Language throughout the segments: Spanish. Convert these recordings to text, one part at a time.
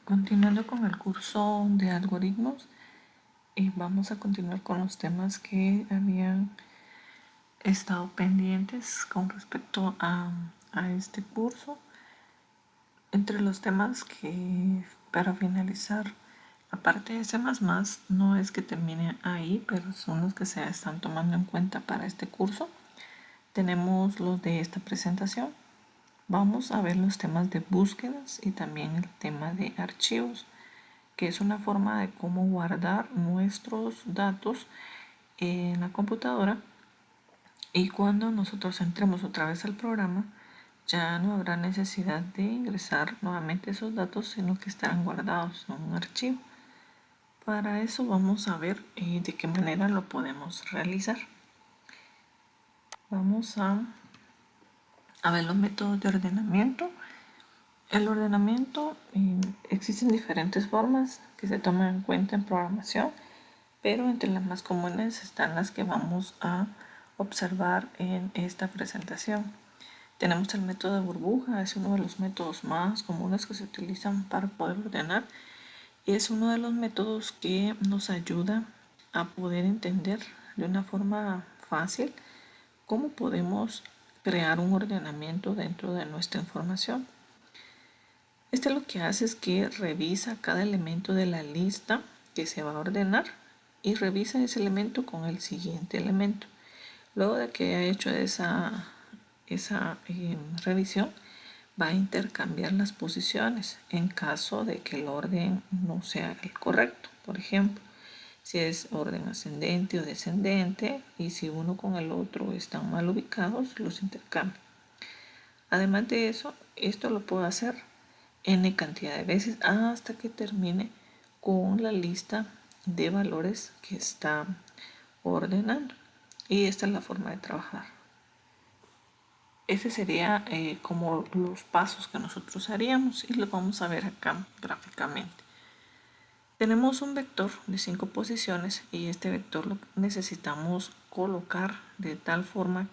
Continuando con el curso de algoritmos, vamos a continuar con los temas que habían estado pendientes con respecto a este curso. Entre los temas que para finalizar, aparte de C++, no es que termine ahí, pero son los que se están tomando en cuenta para este curso. Tenemos los de esta presentación. Vamos a ver los temas de búsquedas y también el tema de archivos, que es una forma de cómo guardar nuestros datos en la computadora, y cuando nosotros entremos otra vez al programa ya no habrá necesidad de ingresar nuevamente esos datos, sino que estarán guardados en un archivo. Para eso vamos a ver de qué manera lo podemos realizar. Vamos a ver los métodos de ordenamiento. El ordenamiento, existen diferentes formas que se toman en cuenta en programación, pero entre las más comunes están las que vamos a observar en esta presentación. Tenemos el método de burbuja, es uno de los métodos más comunes que se utilizan para poder ordenar, y es uno de los métodos que nos ayuda a poder entender de una forma fácil cómo podemos crear un ordenamiento dentro de nuestra información. Este lo que hace es que revisa cada elemento de la lista que se va a ordenar y revisa ese elemento con el siguiente elemento. Luego de que haya hecho esa revisión, va a intercambiar las posiciones en caso de que el orden no sea el correcto. Por ejemplo, si es orden ascendente o descendente, y si uno con el otro están mal ubicados, los intercambia. Además de eso, esto lo puedo hacer n cantidad de veces hasta que termine con la lista de valores que está ordenando. Y esta es la forma de trabajar. Ese sería como los pasos que nosotros haríamos, y lo vamos a ver acá gráficamente. Tenemos un vector de 5 posiciones, y este vector lo necesitamos colocar de tal forma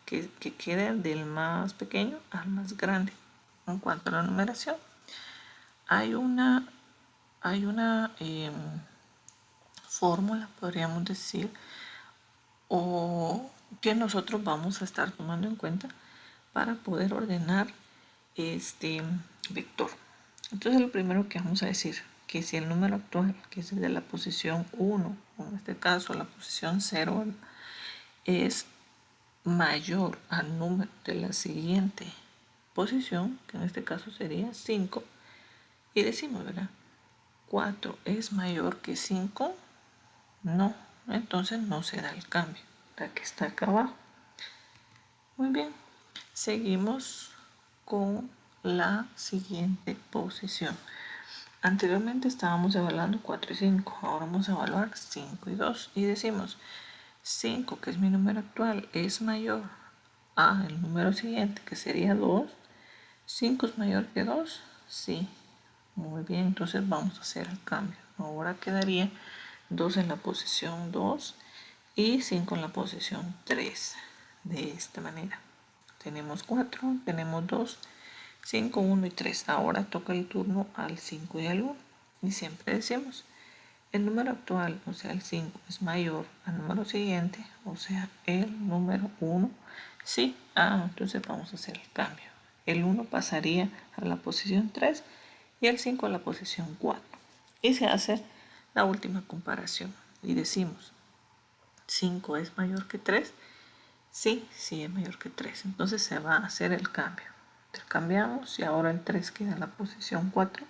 que quede del más pequeño al más grande. En cuanto a la numeración, hay una fórmula, podríamos decir, o que nosotros vamos a estar tomando en cuenta para poder ordenar este vector. Entonces lo primero que vamos a decir, que si el número actual, que es el de la posición 1, o en este caso la posición 0, es mayor al número de la siguiente posición, que en este caso sería 5, y decimos, ¿verdad? 4 es mayor que 5, no, entonces no se da el cambio, la que está acá abajo. Muy bien, seguimos con la siguiente posición. Anteriormente estábamos evaluando 4 y 5, ahora vamos a evaluar 5 y 2, y decimos 5, que es mi número actual, es mayor a el número siguiente, que sería 2. 5 es mayor que 2, sí. Muy bien, entonces vamos a hacer el cambio. Ahora quedaría 2 en la posición 2 y 5 en la posición 3. De esta manera. Tenemos 4, tenemos 2, 5, 1 y 3. Ahora toca el turno al 5 y al 1. Y siempre decimos, el número actual, o sea el 5, es mayor al número siguiente, o sea el número 1. Sí, entonces vamos a hacer el cambio. El 1 pasaría a la posición 3 y el 5 a la posición 4. Y se hace la última comparación. Y decimos, 5 es mayor que 3. Sí, es mayor que 3. Entonces se va a hacer el cambio. Intercambiamos y ahora el 3 queda en la posición 4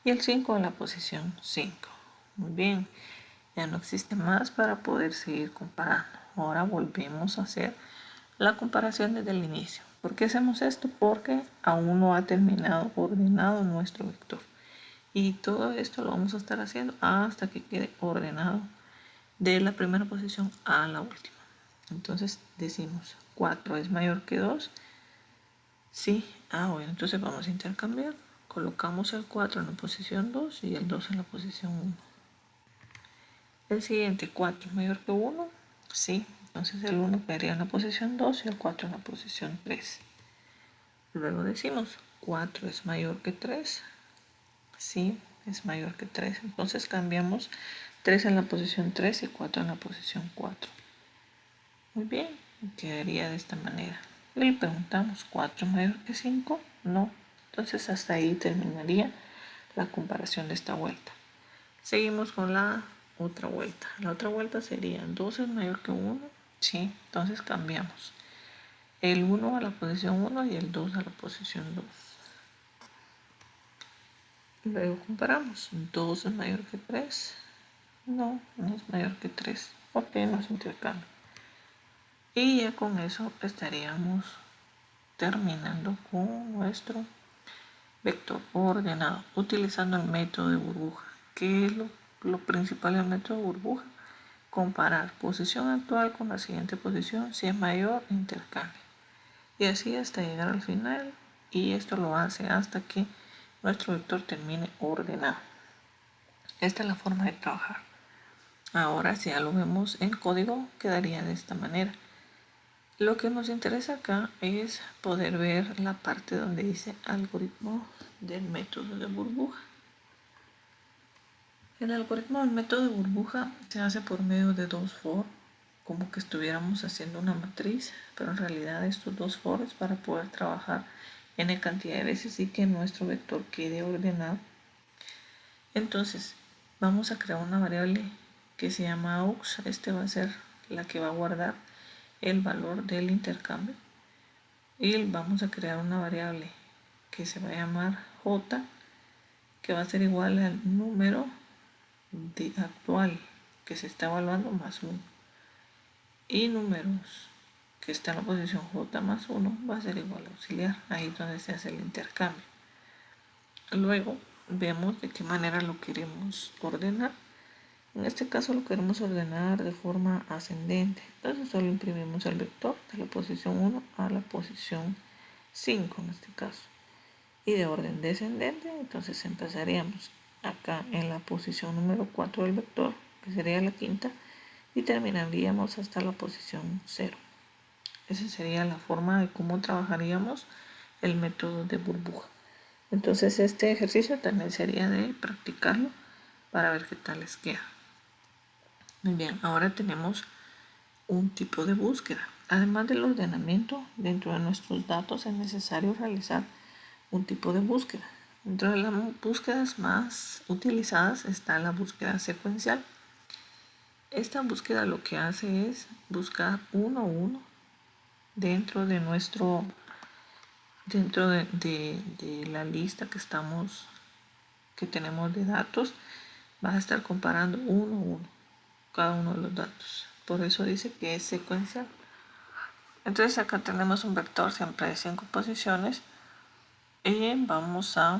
y el 5 en la posición 5. Muy bien, ya no existe más para poder seguir comparando. Ahora volvemos a hacer la comparación desde el inicio. ¿Por qué hacemos esto? Porque aún no ha terminado ordenado nuestro vector. Y todo esto lo vamos a estar haciendo hasta que quede ordenado de la primera posición a la última. Entonces decimos 4 es mayor que 2. Sí, bueno, entonces vamos a intercambiar. Colocamos el 4 en la posición 2 y el 2 en la posición 1. El siguiente, 4 es mayor que 1. Sí, entonces el 1 quedaría en la posición 2 y el 4 en la posición 3. Luego decimos 4 es mayor que 3. sí es mayor que 3. Entonces cambiamos 3 en la posición 3 y 4 en la posición 4. Muy bien, quedaría de esta manera. Le preguntamos, ¿4 es mayor que 5? No. Entonces hasta ahí terminaría la comparación de esta vuelta. Seguimos con la otra vuelta. La otra vuelta sería 2 es mayor que 1. Sí, entonces cambiamos el 1 a la posición 1 y el 2 a la posición 2. Luego comparamos. 2 es mayor que 3. No, no es mayor que 3. Ok, nos intercambia. Y ya con eso estaríamos terminando con nuestro vector ordenado utilizando el método de burbuja. ¿Qué es lo principal del método de burbuja? Comparar posición actual con la siguiente posición. Si es mayor, intercambia. Y así hasta llegar al final. Y esto lo hace hasta que nuestro vector termine ordenado. Esta es la forma de trabajar. Ahora, si ya lo vemos en código, quedaría de esta manera. Lo que nos interesa acá es poder ver la parte donde dice algoritmo del método de burbuja. El algoritmo del método de burbuja se hace por medio de dos for, como que estuviéramos haciendo una matriz, pero en realidad estos dos for es para poder trabajar n cantidad de veces y que nuestro vector quede ordenado. Entonces vamos a crear una variable que se llama aux. Este va a ser la que va a guardar el valor del intercambio. Y vamos a crear una variable que se va a llamar j, que va a ser igual al número actual que se está evaluando más 1. Y números que está en la posición j más 1 va a ser igual a auxiliar. Ahí es donde se hace el intercambio. Luego vemos de qué manera lo queremos ordenar. En este caso lo queremos ordenar de forma ascendente. Entonces solo imprimimos el vector de la posición 1 a la posición 5 en este caso. Y de orden descendente, entonces empezaríamos acá en la posición número 4 del vector, que sería la quinta, y terminaríamos hasta la posición 0. Esa sería la forma de cómo trabajaríamos el método de burbuja. Entonces este ejercicio también sería de practicarlo para ver qué tal les queda. Muy bien, ahora tenemos un tipo de búsqueda. Además del ordenamiento, dentro de nuestros datos es necesario realizar un tipo de búsqueda. Dentro de las búsquedas más utilizadas está la búsqueda secuencial. Esta búsqueda lo que hace es buscar uno a uno dentro de la lista que tenemos de datos. Va a estar comparando uno a uno cada uno de los datos. Por eso dice que es secuencial. Entonces acá tenemos un vector siempre de 5 posiciones y vamos a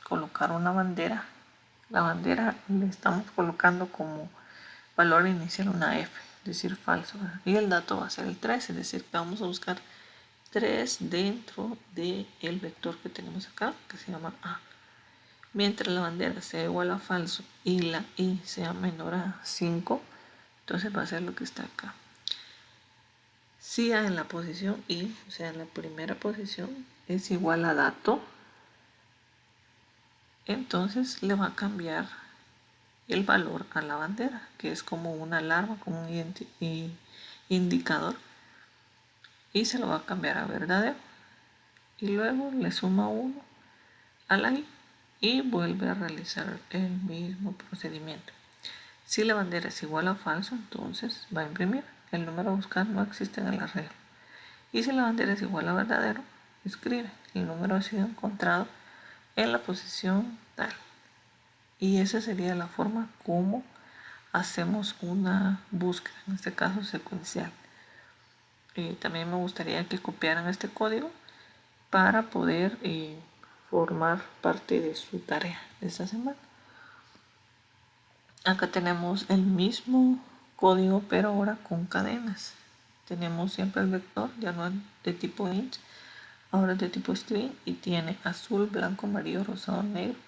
colocar una bandera. La bandera le estamos colocando como valor inicial una F, es decir, falso. Y el dato va a ser el 3, es decir, que vamos a buscar 3 dentro del vector que tenemos acá, que se llama A. Mientras la bandera sea igual a falso y la I sea menor a 5, entonces va a ser lo que está acá. Si A en la posición I, o sea, en la primera posición, es igual a dato, entonces le va a cambiar el valor a la bandera, que es como una alarma, como un indicador, y se lo va a cambiar a verdadero. Y luego le suma 1 a la I y vuelve a realizar el mismo procedimiento. Si la bandera es igual a falso, entonces va a imprimir. El número a buscar no existe en el arreglo. Y si la bandera es igual a verdadero, escribe. El número ha sido encontrado en la posición tal. Y esa sería la forma como hacemos una búsqueda, en este caso secuencial. También me gustaría que copiaran este código para poder formar parte de su tarea de esta semana. Acá tenemos el mismo código, pero ahora con cadenas. Tenemos siempre el vector, ya no es de tipo int, ahora es de tipo string y tiene azul, blanco, amarillo, rosado, negro.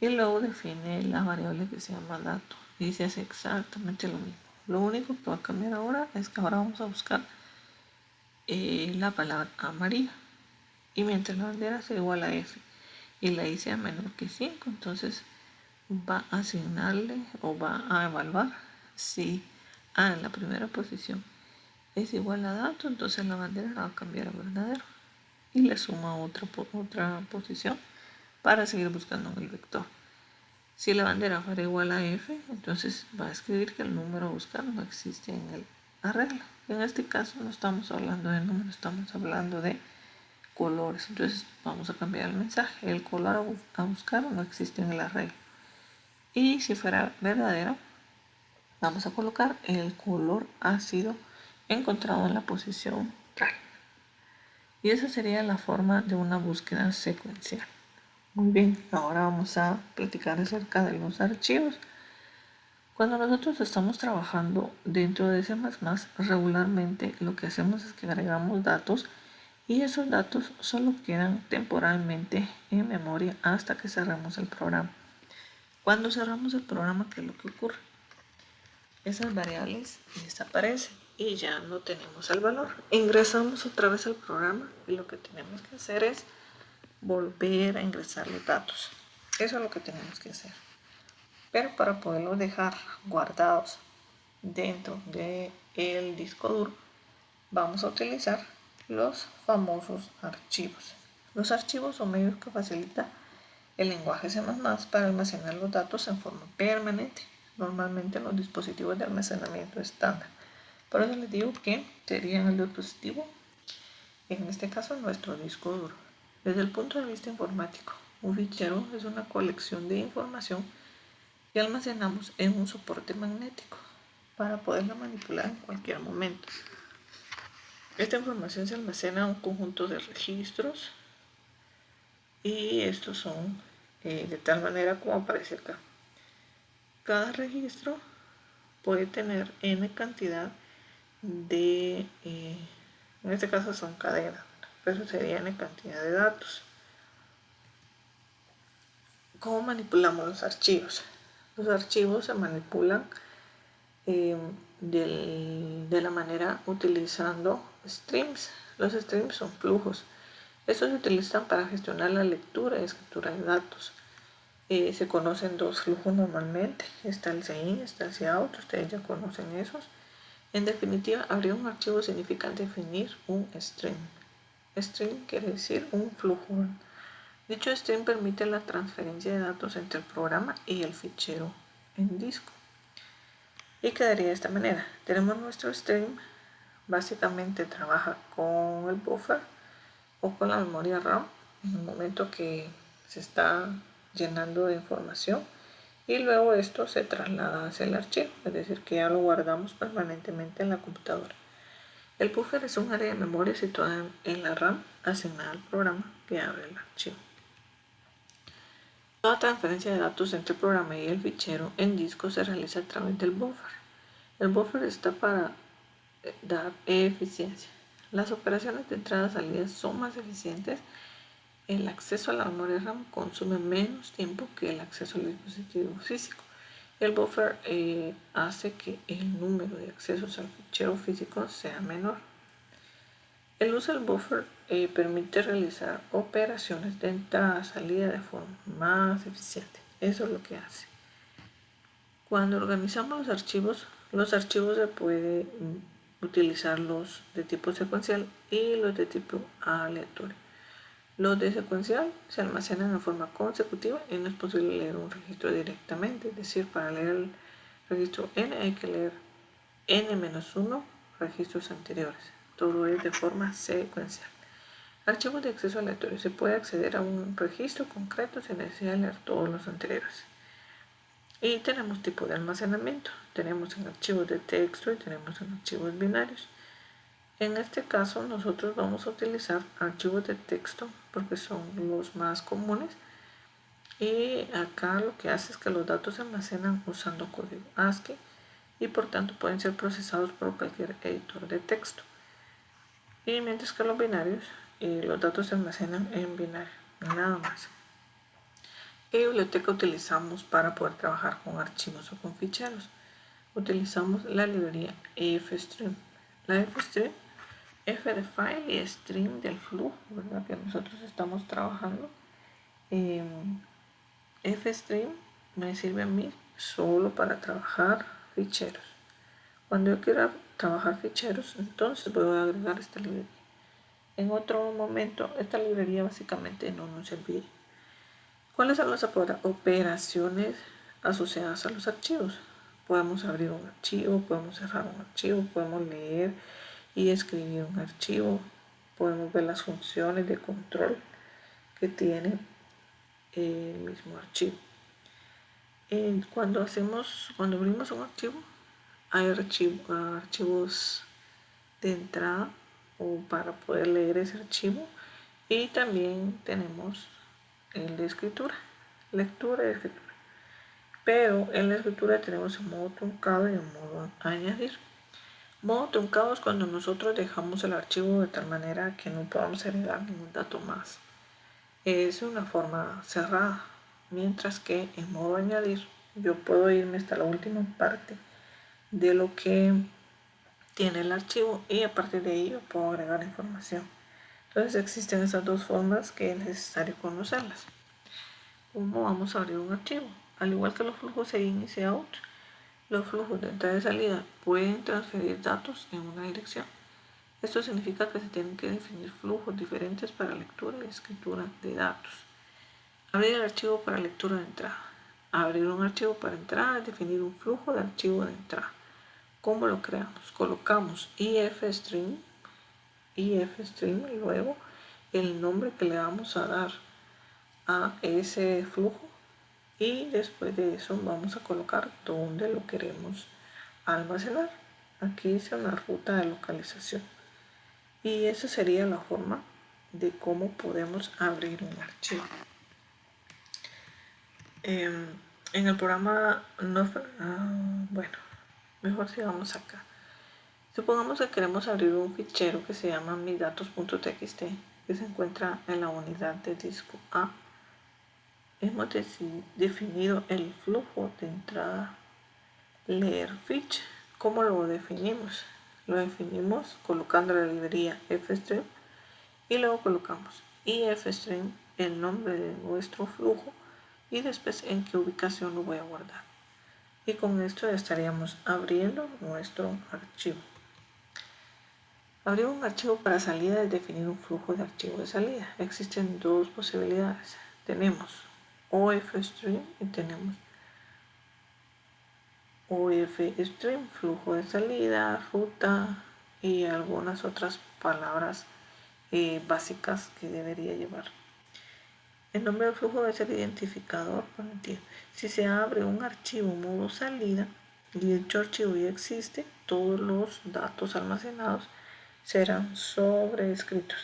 Y luego define la variable que se llama dato y se hace exactamente lo mismo. Lo único que va a cambiar ahora es que ahora vamos a buscar la palabra amarilla. Y mientras la bandera sea igual a F y la i sea menor que 5, entonces va a asignarle o va a evaluar si A en la primera posición es igual a dato, entonces la bandera la va a cambiar a verdadero y le suma otra posición para seguir buscando en el vector. Si la bandera fuera igual a f, entonces va a escribir que el número a buscar no existe en el arreglo. En este caso no estamos hablando de números, estamos hablando de colores. Entonces vamos a cambiar el mensaje. El color a buscar no existe en el arreglo. Y si fuera verdadero, vamos a colocar el color ha sido encontrado en la posición tal. Y esa sería la forma de una búsqueda secuencial. Muy bien, ahora vamos a platicar acerca de los archivos. Cuando nosotros estamos trabajando dentro de C++, regularmente lo que hacemos es que agregamos datos y esos datos solo quedan temporalmente en memoria hasta que cerramos el programa. Cuando cerramos el programa, ¿qué es lo que ocurre? Esas variables desaparecen y ya no tenemos el valor. Ingresamos otra vez al programa y lo que tenemos que hacer es volver a ingresar los datos. Eso es lo que tenemos que hacer. Pero para poderlos dejar guardados dentro del disco duro, vamos a utilizar los famosos archivos. Los archivos son medios que facilitan el lenguaje C++ para almacenar los datos en forma permanente, normalmente en los dispositivos de almacenamiento estándar. Por eso les digo que serían el dispositivo, en este caso nuestro disco duro. Desde el punto de vista informático, un fichero es una colección de información que almacenamos en un soporte magnético para poderla manipular en cualquier momento. Esta información se almacena en un conjunto de registros y estos son de tal manera como aparece acá. Cada registro puede tener n cantidad de, en este caso son cadenas, pero sería n cantidad de datos. ¿Cómo manipulamos los archivos? Los archivos se manipulan de la manera utilizando streams. Los streams son flujos. Estos se utilizan para gestionar la lectura y escritura de datos. Se conocen dos flujos normalmente. Está el CIN, está el COUT, ustedes ya conocen esos. En definitiva, abrir un archivo significa definir un stream. Stream quiere decir un flujo. Dicho stream permite la transferencia de datos entre el programa y el fichero en disco. Y quedaría de esta manera. Tenemos nuestro stream, básicamente trabaja con el buffer o con la memoria RAM en el momento que se está llenando de información y luego esto se traslada hacia el archivo, es decir que ya lo guardamos permanentemente en la computadora. El buffer es un área de memoria situada en la RAM asignada al programa que abre el archivo. Toda transferencia de datos entre el programa y el fichero en disco se realiza a través del buffer. El buffer está para dar eficiencia. Las operaciones de entrada y salida son más eficientes. El acceso a la memoria RAM consume menos tiempo que el acceso al dispositivo físico. El buffer hace que el número de accesos al fichero físico sea menor. El uso del buffer permite realizar operaciones de entrada y salida de forma más eficiente. Eso es lo que hace. Cuando organizamos los archivos se puede utilizar los de tipo secuencial y los de tipo aleatorio. Los de secuencial se almacenan de forma consecutiva y no es posible leer un registro directamente, es decir, para leer el registro n hay que leer n-1 registros anteriores. Todo es de forma secuencial. Archivos de acceso aleatorio. Se puede acceder a un registro concreto sin necesidad de leer todos los anteriores. Y tenemos tipo de almacenamiento. Tenemos en archivos de texto y tenemos en archivos binarios. En este caso nosotros vamos a utilizar archivos de texto porque son los más comunes. Y acá lo que hace es que los datos se almacenan usando código ASCII y por tanto pueden ser procesados por cualquier editor de texto. Y mientras que los binarios, los datos se almacenan en binario, nada más. ¿Qué biblioteca utilizamos para poder trabajar con archivos o con ficheros? Utilizamos la librería fstream. La fstream, f de file y stream del flujo, ¿verdad? Que nosotros estamos trabajando. FStream me sirve a mí solo para trabajar ficheros. Cuando yo quiera trabajar ficheros, entonces voy a agregar esta librería. En otro momento, esta librería básicamente no nos serviría. ¿Cuáles son las operaciones asociadas a los archivos? Podemos abrir un archivo, podemos cerrar un archivo, podemos leer y escribir un archivo, podemos ver las funciones de control que tiene el mismo archivo. Cuando abrimos un archivo, hay archivos de entrada o para poder leer ese archivo, y también tenemos el de escritura, lectura y escritura. Pero en la escritura tenemos un modo truncado y un modo añadir. Modo truncado es cuando nosotros dejamos el archivo de tal manera que no podamos agregar ningún dato más. Es una forma cerrada, mientras que en modo añadir yo puedo irme hasta la última parte de lo que tiene el archivo y a partir de ello puedo agregar información. Entonces existen esas dos formas que es necesario conocerlas. ¿Cómo vamos a abrir un archivo? Al igual que los flujos in y out, los flujos de entrada y salida pueden transferir datos en una dirección. Esto significa que se tienen que definir flujos diferentes para lectura y escritura de datos. Abrir el archivo para lectura de entrada. Abrir un archivo para entrada es definir un flujo de archivo de entrada. ¿Cómo lo creamos? Colocamos ifstream y luego el nombre que le vamos a dar a ese flujo, y después de eso vamos a colocar dónde lo queremos almacenar. Aquí dice una ruta de localización, y esa sería la forma de cómo podemos abrir un archivo. En el programa bueno, mejor sigamos acá. Supongamos que queremos abrir un fichero que se llama misdatos.txt, que se encuentra en la unidad de disco A. Hemos definido el flujo de entrada leer fetch. ¿Cómo lo definimos? Lo definimos colocando la librería fstream y luego colocamos ifstream, el nombre de nuestro flujo, y después en qué ubicación lo voy a guardar. Y con esto ya estaríamos abriendo nuestro archivo. Abrir un archivo para salida es definir un flujo de archivo de salida. Existen dos posibilidades. Tenemos OFStream y tenemos OFStream, flujo de salida, ruta y algunas otras palabras básicas que debería llevar. El nombre del flujo debe ser identificador para el tiempo. Si se abre un archivo modo salida y dicho archivo ya existe, todos los datos almacenados serán sobrescritos.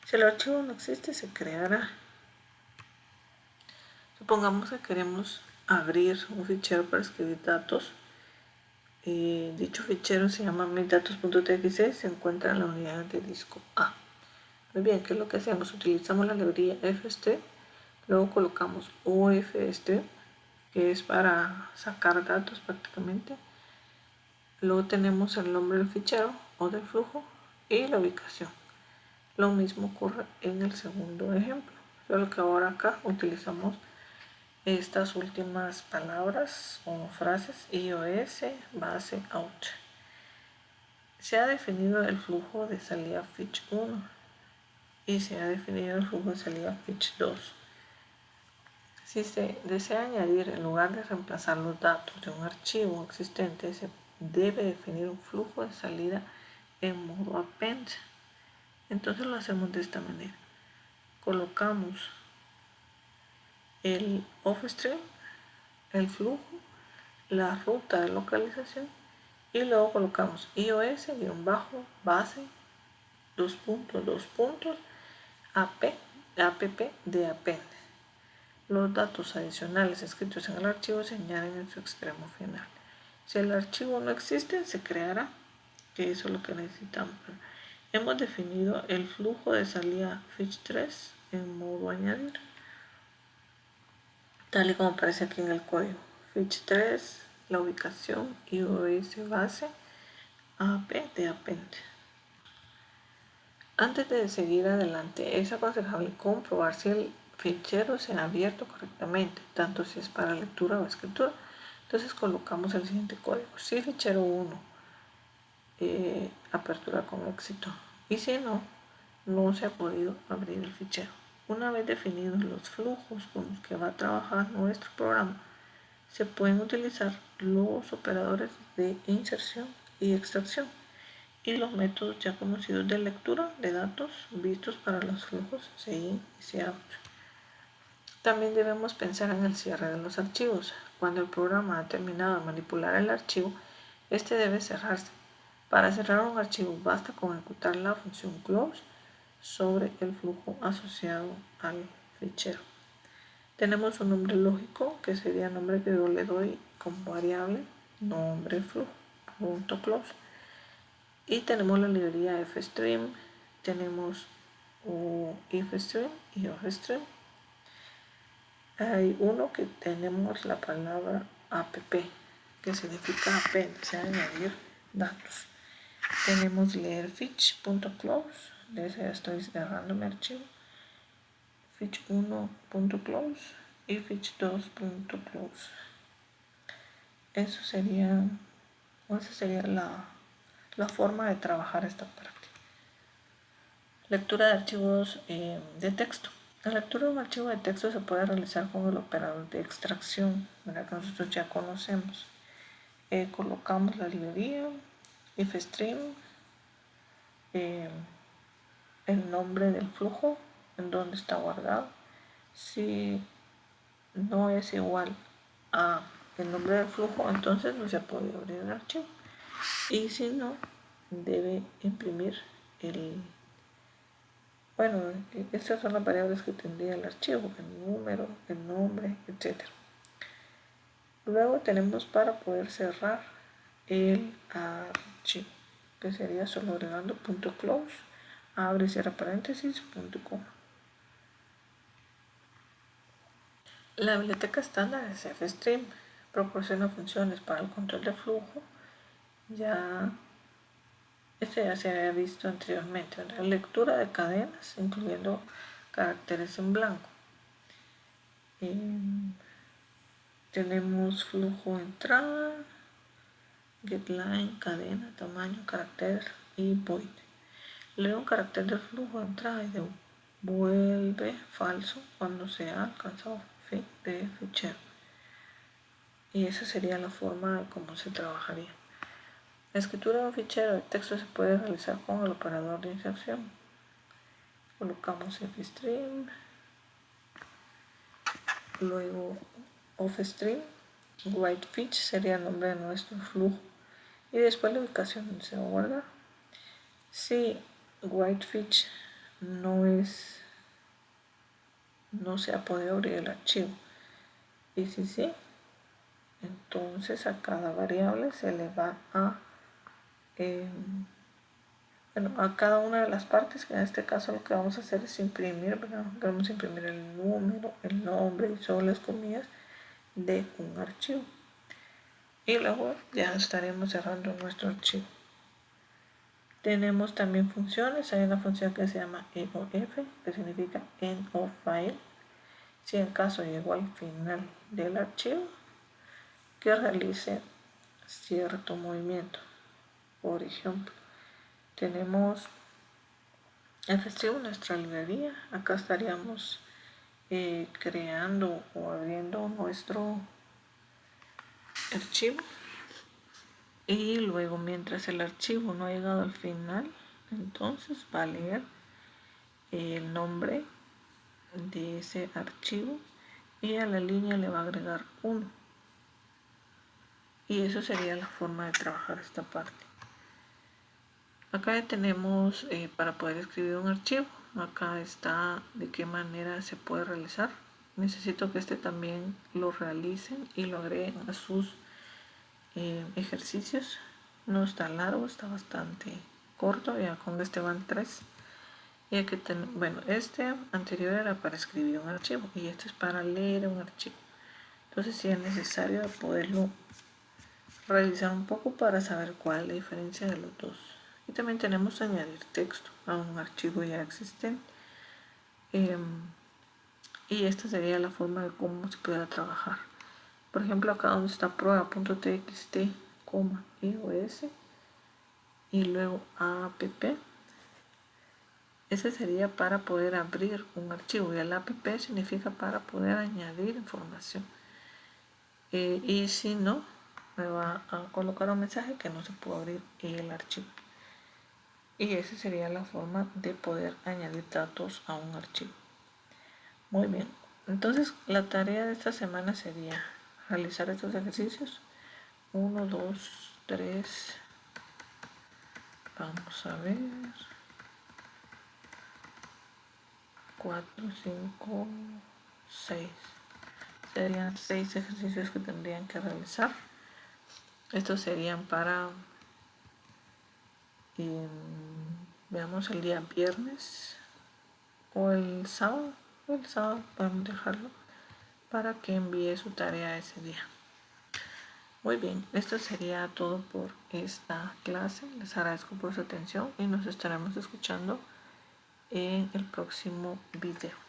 Si el archivo no existe, se creará. Supongamos que queremos abrir un fichero para escribir datos. Dicho fichero se llama misdatos.txt, se encuentra en la unidad de disco A. Muy bien, ¿qué es lo que hacemos? Utilizamos la librería fstream, luego colocamos ofstream, que es para sacar datos prácticamente. Luego tenemos el nombre del fichero o del flujo y la ubicación. Lo mismo ocurre en el segundo ejemplo, solo que ahora acá utilizamos estas últimas palabras o frases: iOS, base, out. Se ha definido el flujo de salida fetch 1 y se ha definido el flujo de salida fetch 2. Si se desea añadir, en lugar de reemplazar los datos de un archivo existente, se debe definir un flujo de salida en modo append. Entonces lo hacemos de esta manera. Colocamos el offstream, el flujo, la ruta de localización, y luego colocamos iOS-base, app de append. Los datos adicionales escritos en el archivo se añaden en su extremo final. Si el archivo no existe, se creará, que eso es lo que necesitamos. Hemos definido el flujo de salida fetch 3 en modo añadir, tal y como aparece aquí en el código. Fetch 3, la ubicación, iOS base, app de append. Antes de seguir adelante, es aconsejable comprobar si el fichero sea abierto correctamente, tanto si es para lectura o escritura. Entonces colocamos el siguiente código: si fichero 1, apertura con éxito, y si no, no se ha podido abrir el fichero. Una vez definidos los flujos con los que va a trabajar nuestro programa, se pueden utilizar los operadores de inserción y extracción y los métodos ya conocidos de lectura de datos vistos para los flujos CIN y COUT. También debemos pensar en el cierre de los archivos. Cuando el programa ha terminado de manipular el archivo, este debe cerrarse. Para cerrar un archivo basta con ejecutar la función close sobre el flujo asociado al fichero. Tenemos un nombre lógico, que sería el nombre que yo le doy como variable nombre flujo.close. Y tenemos la librería fstream, tenemos ifstream y offstream. Hay uno que tenemos la palabra app, que significa apéndice, añadir datos. Tenemos leerFetch.close, de ese ya estoy cerrando mi archivo, fetch1.close y fetch2.close. Esa sería la forma de trabajar esta parte. Lectura de archivos de texto. La lectura de un archivo de texto se puede realizar con el operador de extracción, ¿verdad?, que nosotros ya conocemos. Colocamos la librería, ifstream, el nombre del flujo, en donde está guardado. Si no es igual a el nombre del flujo, entonces no se puede abrir el archivo. Y si no, debe imprimir estas son las variables que tendría el archivo: el número, el nombre, etc. Luego tenemos para poder cerrar el archivo, que sería solo agregando .close, abre y cierra paréntesis, .com. La biblioteca estándar es fstream, proporciona funciones para el control de flujo. Este ya se había visto anteriormente, la lectura de cadenas, incluyendo caracteres en blanco. Tenemos flujo entrada, getLine, cadena, tamaño, carácter y void. Leer un carácter del flujo de entrada y devuelve falso cuando se ha alcanzado fin de fichero. Y esa sería la forma de cómo se trabajaría. La escritura de un fichero de texto se puede realizar con el operador de inserción. Colocamos ifstream, luego offstream, writeFetch sería el nombre de nuestro flujo y después la ubicación donde se va a guardar. Si writeFetch no se ha podido abrir el archivo, y si sí, entonces a cada variable se le va a cada una de las partes, que en este caso lo que vamos a hacer es imprimir, ¿verdad? Vamos a imprimir el número, el nombre y solo las comillas de un archivo. Y luego ya estaremos cerrando nuestro archivo. Tenemos también funciones. Hay una función que se llama EOF, que significa End of File. Si en caso llegó al final del archivo, que realice cierto movimiento. Por ejemplo, tenemos fstream, nuestra librería. Acá estaríamos creando o abriendo nuestro archivo, y luego, mientras el archivo no ha llegado al final, entonces va a leer el nombre de ese archivo y a la línea le va a agregar 1, y eso sería la forma de trabajar esta parte. Acá ya tenemos para poder escribir un archivo. Acá está de qué manera se puede realizar. Necesito que este también lo realicen y lo agreguen a sus ejercicios. No está largo, está bastante corto, ya con este van 3. Y aquí este anterior era para escribir un archivo y este es para leer un archivo. Entonces sí es necesario poderlo revisar un poco para saber cuál es la diferencia de los dos. Y también tenemos añadir texto a un archivo ya existente. y esta sería la forma de cómo se pudiera trabajar. Por ejemplo, acá donde está prueba.txt, iOS y luego app, ese sería para poder abrir un archivo, y el app significa para poder añadir información. Y si no, me va a colocar un mensaje que no se puede abrir el archivo. Y esa sería la forma de poder añadir datos a un archivo. Muy bien, entonces la tarea de esta semana sería realizar estos ejercicios. 1, 2, 3, vamos a ver, 4, 5, 6. Serían 6 ejercicios que tendrían que realizar. Estos serían para, veamos, el día viernes o el sábado. El sábado podemos dejarlo para que envíe su tarea ese día. Muy bien, esto sería todo por esta clase. Les agradezco por su atención y nos estaremos escuchando en el próximo video.